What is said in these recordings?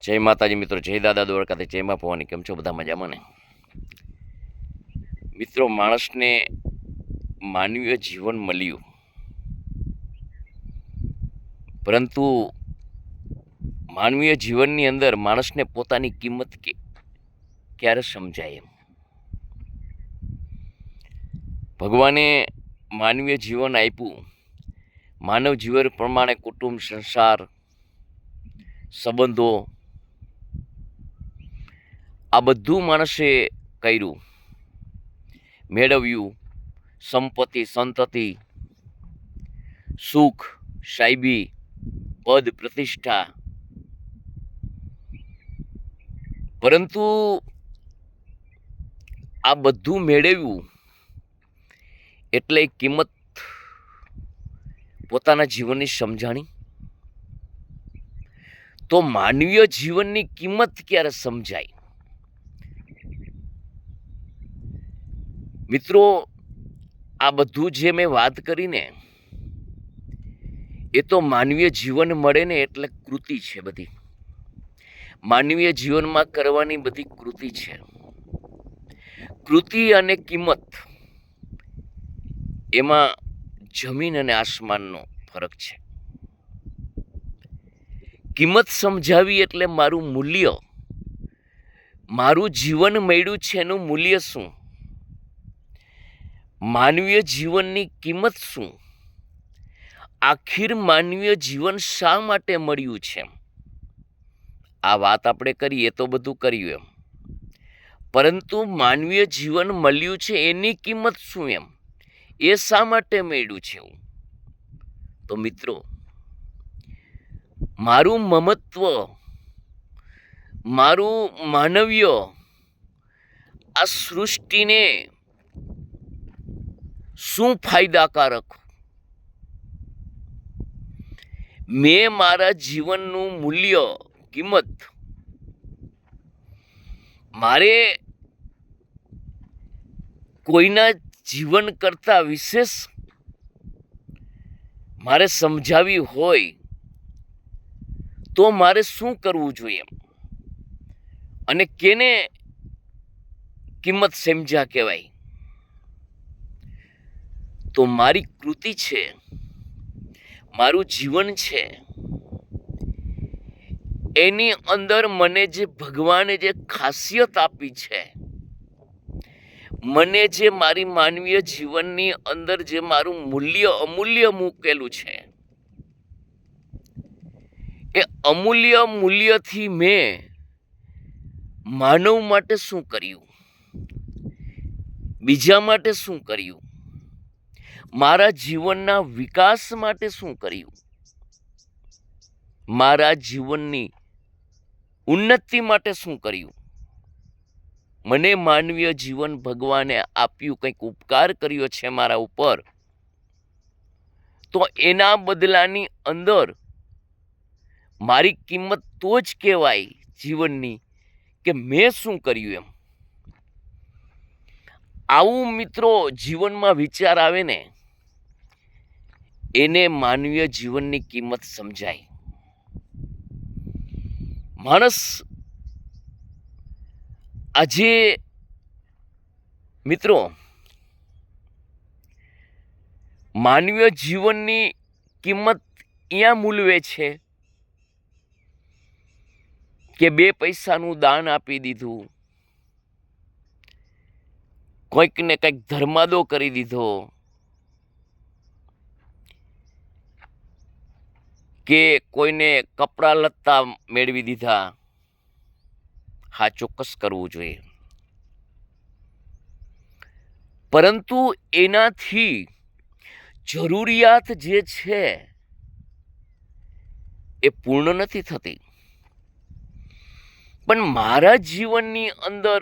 જય માતાજી મિત્રો, જય દાદા દ્વારકાથી, જય મા ભવાની. કેમ છો બધા? મજામાં ને? મિત્રો, માણસને માનવીય જીવન મળ્યું, પરંતુ માનવીય જીવનની અંદર માણસને પોતાની કિંમત ક્યારે સમજાય એમ. ભગવાને માનવીય જીવન આપ્યું. માનવ જીવન પ્રમાણે કુટુંબ, સંસાર, સંબંધો, આ બધું માણસે કર્યું, મેળવ્યું. સંપત્તિ, સંતતિ, સુખ, સાહેબી, પદ, પ્રતિષ્ઠા. પરંતુ આ બધું મેળવ્યું એટલે કિંમત પોતાના જીવનની સમજાણી. તો માનવીય જીવનની કિંમત ક્યારે સમજાય? મિત્રો, આ બધું જે મેં વાત કરીને એ તો માનવીય જીવન મળે ને એટલે કૃતિ છે. બધી માનવીય જીવનમાં કરવાની બધી કૃતિ છે. કૃતિ અને કિંમત, એમાં જમીન અને આસમાનનો ફરક છે. કિંમત સમજાવી એટલે મારું મૂલ્ય, મારું જીવન મળ્યું છે એનું મૂલ્ય શું, માનવીય જીવનની કિંમત શું, આખિર માનવીય જીવન શા માટે મળ્યું છે, આ વાત આપણે કરીએ તો બધું કર્યું એમ. પરંતુ માનવીય જીવન મળ્યું છે એની કિંમત શું એમ, એ શા માટે મળ્યું છે એવું. તો મિત્રો, મારું મમત્વ, મારું માનવીય આ સૃષ્ટિને શું ફાયદાકારક, મેં મારા જીવનનું મૂલ્ય, કિંમત મારે કોઈના જીવન કરતા વિશેષ મારે સમજાવી હોય તો મારે શું કરવું જોઈએ અને કેને કિંમત સમજ્યા કહેવાય? તો મારી કૃતિ છે, મારું જીવન છે, એની અંદર મને જે ભગવાને જે ખાસિયત આપી છે, મને જે મારી માનવીય જીવનની અંદર જે મારું મૂલ્ય, અમૂલ્ય મૂકેલું છે, એ અમૂલ્ય મૂલ્યથી મેં માનવ માટે શું કર્યું, બીજા માટે શું કર્યું, મારા જીવનના વિકાસ માટે શું કર્યું, મારા જીવનની ઉન્નતિ માટે શું કર્યું. મને માનવીય જીવન ભગવાને આપ્યું, કંઈક ઉપકાર કર્યો છે મારા ઉપર, તો એના બદલાની અંદર મારી કિંમત તો જ કહેવાય જીવનની કે મેં શું કર્યું એમ. આવું મિત્રો જીવનમાં વિચાર આવે ને, એને માનવીય જીવનની કિંમત સમજાય. માણસ આજે મિત્રો માનવીય જીવનની કિંમત અહીંયા મૂલવે છે કે 2 પૈસાનું દાન આપી દીધું, કોઈકને કંઈક ધર્માદો કરી દીધો, કે કોઈને કપડાં લત્તા મેળવી દીધા. હા, ચોક્કસ કરવું જોઈએ, પરંતુ એનાથી જરૂરિયાત જે છે એ પૂર્ણ નથી થતી. પણ મારા જીવનની અંદર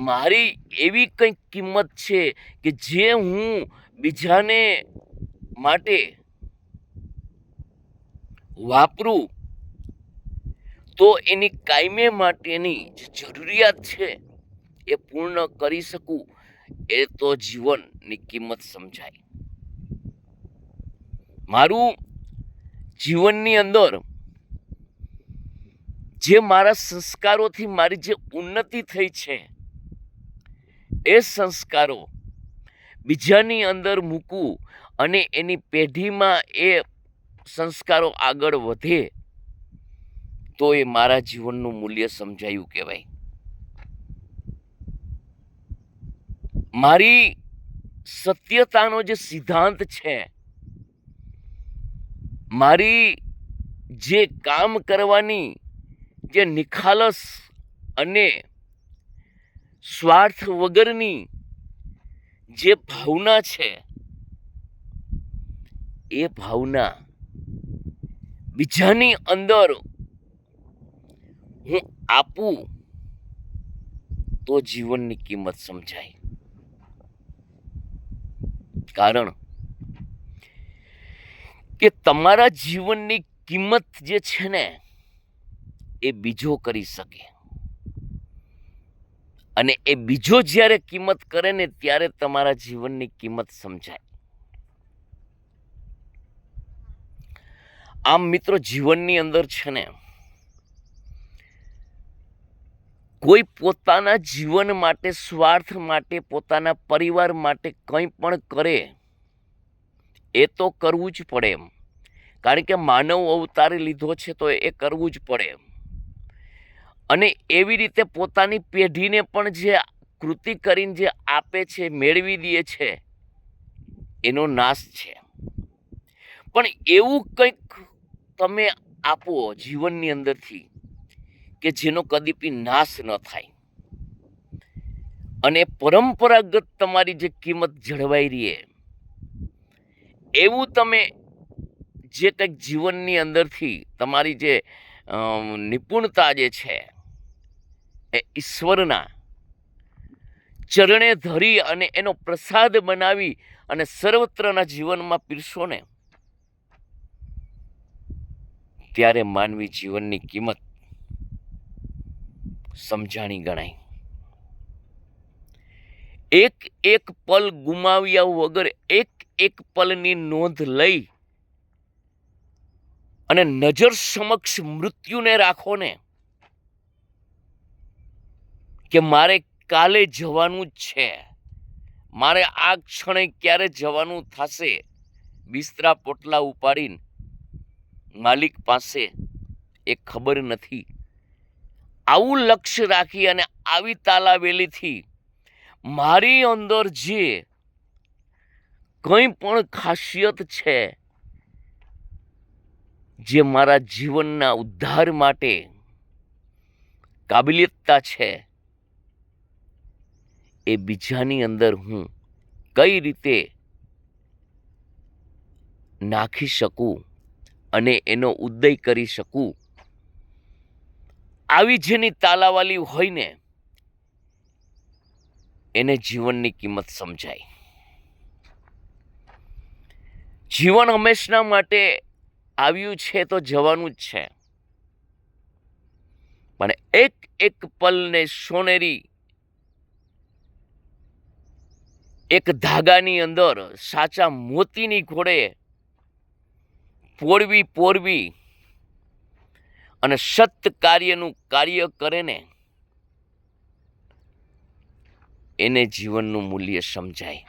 મારી એવી કંઈક કિંમત છે કે જે હું બીજાને માટે વાપરું તો એની કાયમે માટેની જે જરૂરિયાત છે એ પૂર્ણ કરી શકું, એ તો જીવનની કિંમત સમજાય. મારું જીવનની અંદર જે મારા સંસ્કારોથી મારી જે ઉન્નતિ થઈ છે એ સંસ્કારો બીજાની અંદર મૂકું અને એની પેઢીમાં એ સંસ્કારો આગળ વધે તો એ મારા જીવનનું મૂલ્ય સમજાયું કહેવાય. મારી સત્યતાનો જે સિદ્ધાંત છે, મારી જે કામ કરવાની જે નિખાલસ અને સ્વાર્થ વગરની જે ભાવના છે, એ ભાવના બીજાની અંદર હું આપું તો જીવનની કિંમત સમજાય. કારણ કે તમારા જીવનની કિંમત જે છે ને એ બીજો કરી શકે, અને એ બીજો જ્યારે કિંમત કરે ને ત્યારે તમારા જીવનની કિંમત સમજાય. આમ મિત્રો, જીવનની અંદર છે ને કોઈ પોતાના જીવન માટે, સ્વાર્થ માટે, પોતાના પરિવાર માટે કંઈ પણ કરે એ તો કરવું જ પડે એમ, કારણ કે માનવ અવતાર લીધો છે તો એ કરવું જ પડે એમ. અને એવી રીતે પોતાની પેઢીને પણ જે કૃતિ કરીને જે આપે છે, મેળવી દે છે, એનો નાશ છે. પણ એવું કંઈક તમે આપો જીવનની અંદરથી કે જેનો કદીપી નાશ ન થાય, અને પરંપરાગત તમારી જે કિંમત જળવાઈ રહે, એવું તમે જે કંઈક જીવનની અંદરથી તમારી જે નિપુણતા જે છે એ ઈશ્વરના ચરણે ધરી અને એનો પ્રસાદ બનાવી અને સર્વત્રના જીવનમાં પીરસો ને, ત્યારે માનવી જીવનની કિંમત સમજાણી ગણાય. એક એક પલ ગુમાવ્યા વગર એક એક પલની નોંધ લઈ અને નજર સમક્ષ મૃત્યુને રાખો ને કે મારે કાલે જવાનું જ છે, મારે આ ક્ષણે ક્યારે જવાનું થશે, બિસ્તરા પોટલા ઉપાડીને માલિક પાસે એ ખબર નથી. આવું લક્ષ્ય રાખી અને આવી તાલાવેલીથી મારી અંદર જે કંઈ પણ ખાસિયત છે, જે મારા જીવનના ઉદ્ધાર માટે કાબિલિયતતા છે, એ બીજાની અંદર હું કઈ રીતે નાખી શકું અને એનો ઉદય કરી શકું, આવી જેની તાલાવાલી હોય ને એને જીવનની કિંમત સમજાય. જીવન હંમેશના માટે આવ્યું છે તો જવાનું જ છે, પણ એક એક પલને સોનેરી એક ધાગાની અંદર સાચા મોતીની ઘોડે પોરવી અને સત કાર્યનું કાર્ય કરે ને એને જીવનનું મૂલ્ય સમજાય.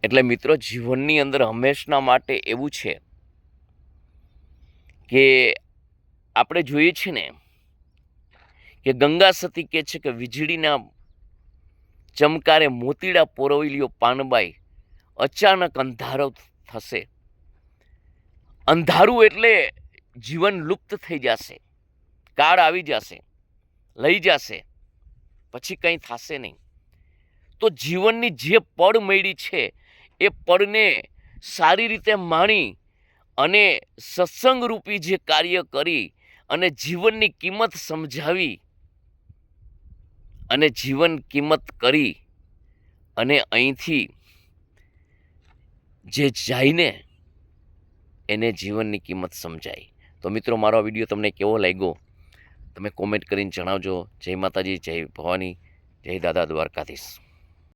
એટલે મિત્રો, જીવનની અંદર હંમેશના માટે એવું છે કે આપણે જોઈએ છીએ ને કે ગંગા સતી કહે છે કે વીજળીના ચમકારે મોતીડા પોરવેલીઓ પાનબાઈ, અચાનક અંધારો થશે. અંધારું એટલે જીવન લુપ્ત થઈ જશે, કાળ આવી જશે, લઈ જશે, પછી કંઈ થશે નહીં. તો જીવનની જે પળ મળી છે એ પળને સારી રીતે માણી અને સત્સંગરૂપી જે કાર્ય કરી અને જીવનની કિંમત સમજાવી અને જીવન કિંમત કરી અને અહીંથી જે જાયને એને જીવનની કિંમત સમજાય. તો મિત્રો, મારો આ વિડીયો તમને કેવો લાગ્યો તમે કોમેન્ટ કરીને જણાવજો. જય માતાજી, જય ભવાની, જય દાદા દ્વારકાધીશ.